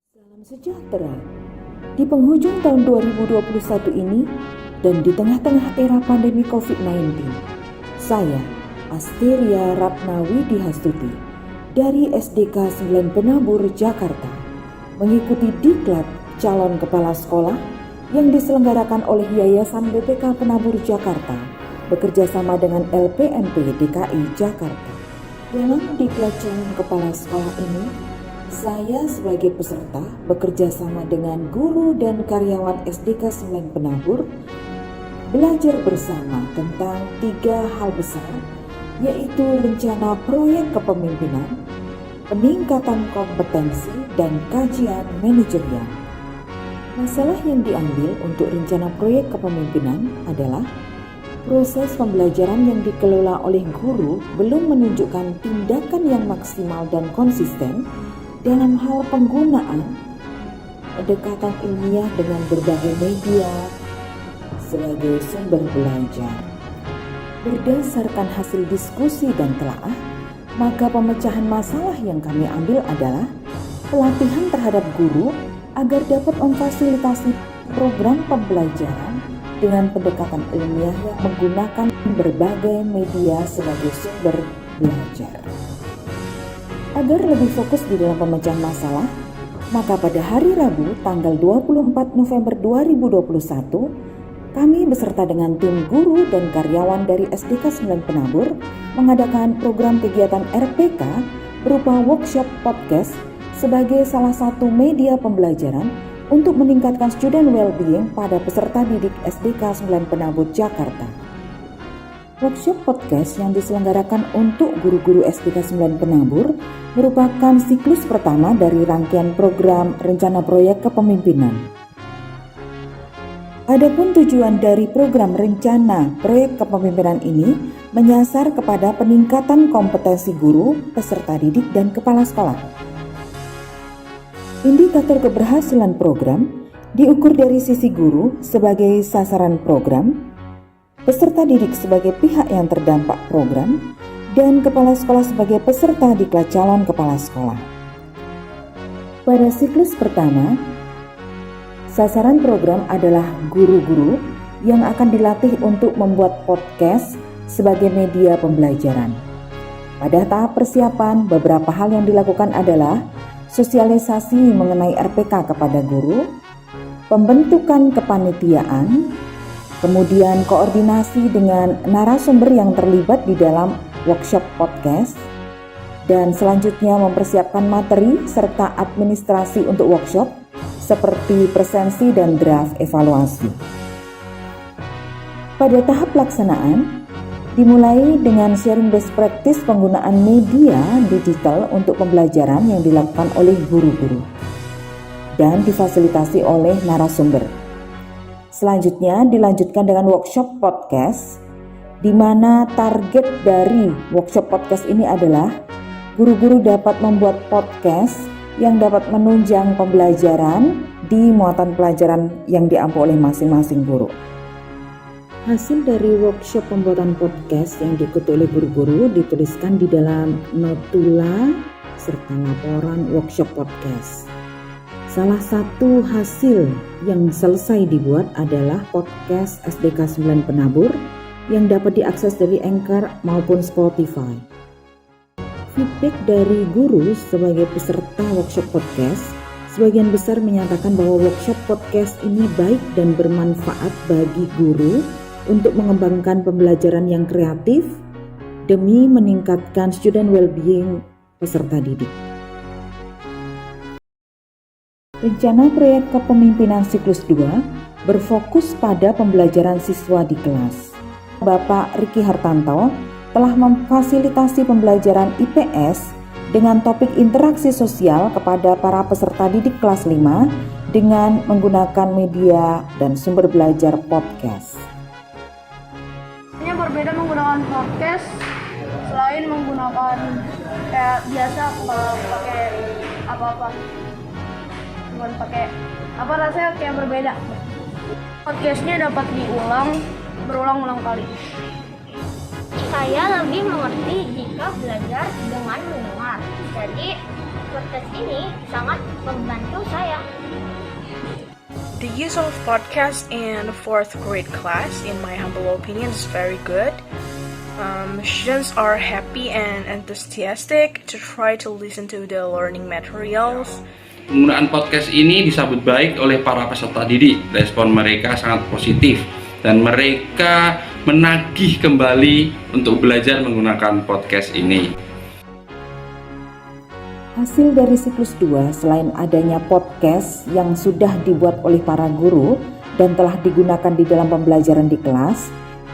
Salam sejahtera. Di penghujung tahun 2021 ini dan di tengah-tengah era pandemi COVID-19, saya, Asteria Ratnawi Dihastuti, dari SDK 9 Penabur, Jakarta, mengikuti diklat calon kepala sekolah yang diselenggarakan oleh Yayasan BPK Penabur Jakarta bekerjasama dengan LPMP DKI Jakarta. Dalam diklat calon kepala sekolah ini, saya sebagai peserta bekerja sama dengan guru dan karyawan SDK 9 Penabur belajar bersama tentang 3 hal besar, yaitu rencana proyek kepemimpinan, peningkatan kompetensi, dan kajian manajerial. Masalah yang diambil untuk rencana proyek kepemimpinan adalah proses pembelajaran yang dikelola oleh guru belum menunjukkan tindakan yang maksimal dan konsisten dalam hal penggunaan pendekatan ilmiah dengan berbagai media sebagai sumber belajar. Berdasarkan hasil diskusi dan telaah, maka pemecahan masalah yang kami ambil adalah pelatihan terhadap guru agar dapat memfasilitasi program pembelajaran dengan pendekatan ilmiah yang menggunakan berbagai media sebagai sumber belajar. Agar lebih fokus di dalam pemecahan masalah, maka pada hari Rabu tanggal 24 November 2021, kami beserta dengan tim guru dan karyawan dari SDK 9 Penabur mengadakan program kegiatan RPK berupa workshop podcast sebagai salah satu media pembelajaran untuk meningkatkan student well-being pada peserta didik SDK 9 Penabur Jakarta. Workshop podcast yang diselenggarakan untuk guru-guru SDK 9 Penabur merupakan siklus pertama dari rangkaian program rencana proyek kepemimpinan. Adapun tujuan dari program rencana proyek kepemimpinan ini menyasar kepada peningkatan kompetensi guru, peserta didik, dan kepala sekolah. Indikator keberhasilan program diukur dari sisi guru sebagai sasaran program, peserta didik sebagai pihak yang terdampak program, dan kepala sekolah sebagai peserta diklat calon kepala sekolah. Pada siklus pertama, sasaran program adalah guru-guru yang akan dilatih untuk membuat podcast sebagai media pembelajaran. Pada tahap persiapan, beberapa hal yang dilakukan adalah sosialisasi mengenai RPK kepada guru, pembentukan kepanitiaan, kemudian koordinasi dengan narasumber yang terlibat di dalam workshop podcast, dan selanjutnya mempersiapkan materi serta administrasi untuk workshop seperti presensi dan draft evaluasi. Pada tahap pelaksanaan, dimulai dengan sharing best practice penggunaan media digital untuk pembelajaran yang dilakukan oleh guru-guru dan difasilitasi oleh narasumber. Selanjutnya dilanjutkan dengan workshop podcast, di mana target dari workshop podcast ini adalah guru-guru dapat membuat podcast yang dapat menunjang pembelajaran di muatan pelajaran yang diampu oleh masing-masing guru. Hasil dari workshop pembuatan podcast yang diikuti oleh guru-guru dituliskan di dalam notula serta laporan workshop podcast. Salah satu hasil yang selesai dibuat adalah podcast SDK 9 Penabur yang dapat diakses dari Anchor maupun Spotify. Feedback dari guru sebagai peserta workshop podcast, sebagian besar menyatakan bahwa workshop podcast ini baik dan bermanfaat bagi guru untuk mengembangkan pembelajaran yang kreatif demi meningkatkan student well-being peserta didik. Rencana proyek kepemimpinan siklus 2 berfokus pada pembelajaran siswa di kelas. Bapak Riki Hartanto telah memfasilitasi pembelajaran IPS dengan topik interaksi sosial kepada para peserta didik kelas 5 dengan menggunakan media dan sumber belajar podcast. Ini berbeda menggunakan podcast selain menggunakan kayak biasa kalau pakai apa-apa. Cuman pakai apa rasanya kayak berbeda. Podcastnya dapat berulang-ulang kali. Saya lebih mengerti jika belajar dengan mendengar. Jadi podcast ini sangat membantu saya. The use of podcast in 4th grade class, in my humble opinion, is very good. Students are happy and enthusiastic to try to listen to the learning materials. Penggunaan podcast ini disambut baik oleh para peserta didik. Respon mereka sangat positif dan mereka menagih kembali untuk belajar menggunakan podcast ini. Hasil dari siklus 2 selain adanya podcast yang sudah dibuat oleh para guru dan telah digunakan di dalam pembelajaran di kelas,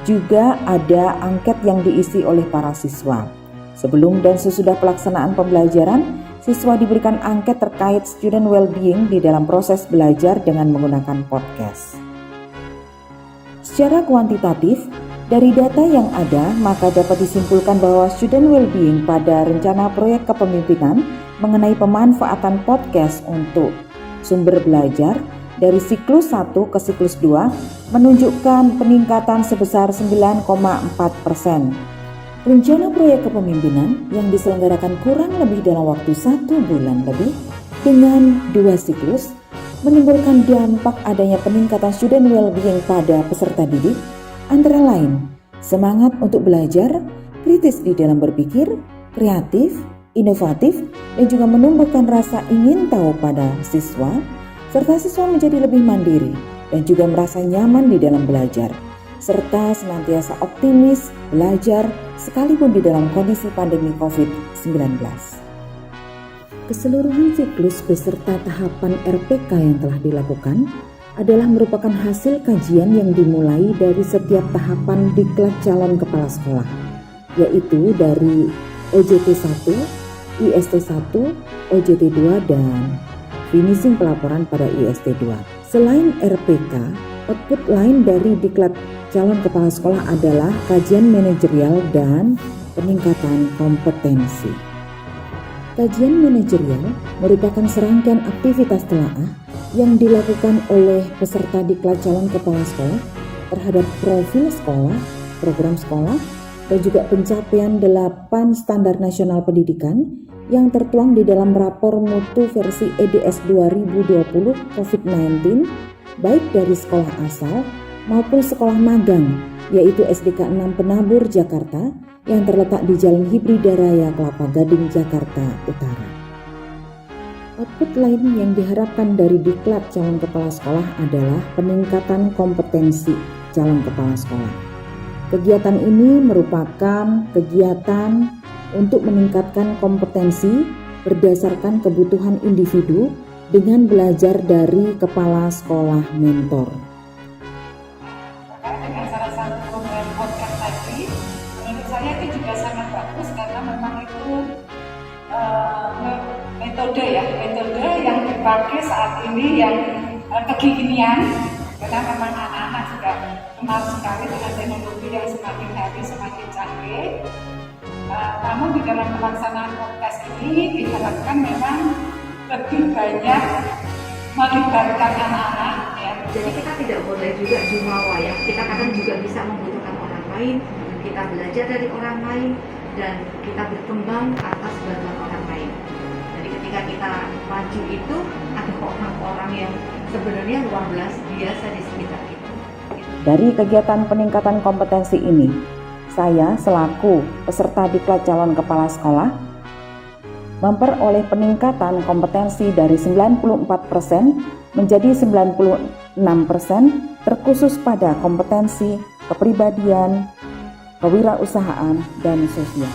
juga ada angket yang diisi oleh para siswa. Sebelum dan sesudah pelaksanaan pembelajaran, siswa diberikan angket terkait student well-being di dalam proses belajar dengan menggunakan podcast. Secara kuantitatif, dari data yang ada, maka dapat disimpulkan bahwa student well-being pada rencana proyek kepemimpinan mengenai pemanfaatan podcast untuk sumber belajar dari siklus 1 ke siklus 2 menunjukkan peningkatan sebesar 9,4%. Rencana proyek kepemimpinan yang diselenggarakan kurang lebih dalam waktu 1 bulan lebih dengan 2 siklus menimbulkan dampak adanya peningkatan student well-being pada peserta didik, antara lain semangat untuk belajar, kritis di dalam berpikir, kreatif, inovatif, dan juga menumbuhkan rasa ingin tahu pada siswa, serta siswa menjadi lebih mandiri dan juga merasa nyaman di dalam belajar, serta senantiasa optimis belajar sekalipun di dalam kondisi pandemi COVID-19. Keseluruhan siklus beserta tahapan RPK yang telah dilakukan adalah merupakan hasil kajian yang dimulai dari setiap tahapan diklat calon kepala sekolah, yaitu dari OJT 1, IST 1, OJT 2, dan finishing pelaporan pada IST 2. Selain RPK, output lain dari diklat calon kepala sekolah adalah kajian manajerial dan peningkatan kompetensi. Kajian manajerial merupakan serangkaian aktivitas telaah yang dilakukan oleh peserta diklat calon kepala sekolah terhadap profil sekolah, program sekolah, dan juga pencapaian 8 standar nasional pendidikan yang tertuang di dalam rapor mutu versi EDS 2020 COVID-19 baik dari sekolah asal maupun sekolah magang, yaitu SDK 6 Penabur Jakarta yang terletak di Jalan Hibrida Raya Kelapa Gading, Jakarta Utara. Output lain yang diharapkan dari diklat calon kepala sekolah adalah peningkatan kompetensi calon kepala sekolah. Kegiatan ini merupakan kegiatan untuk meningkatkan kompetensi berdasarkan kebutuhan individu dengan belajar dari kepala sekolah mentor. Terkait dengan salah satu program podcast tadi, menurut saya itu juga sangat bagus karena memang itu metode yang dipakai saat ini yang kekinian, karena memang anak-anak juga kenal sekali dengan teknologi yang semakin hari semakin canggih. Namun di dalam pelaksanaan podcast ini diharapkan memang lebih banyak melibatkan anak-anak ya. Jadi kita tidak boleh juga jumawa ya. Kita kadang juga bisa membutuhkan orang lain, kita belajar dari orang lain, dan kita berkembang atas bantuan orang lain. Jadi ketika kita maju itu ada orang-orang yang sebenarnya luar biasa di sekitar kita. Dari kegiatan peningkatan kompetensi ini, saya selaku peserta diklat calon kepala sekolah memperoleh peningkatan kompetensi dari 94% menjadi 96% terkhusus pada kompetensi kepribadian, kewirausahaan, dan sosial.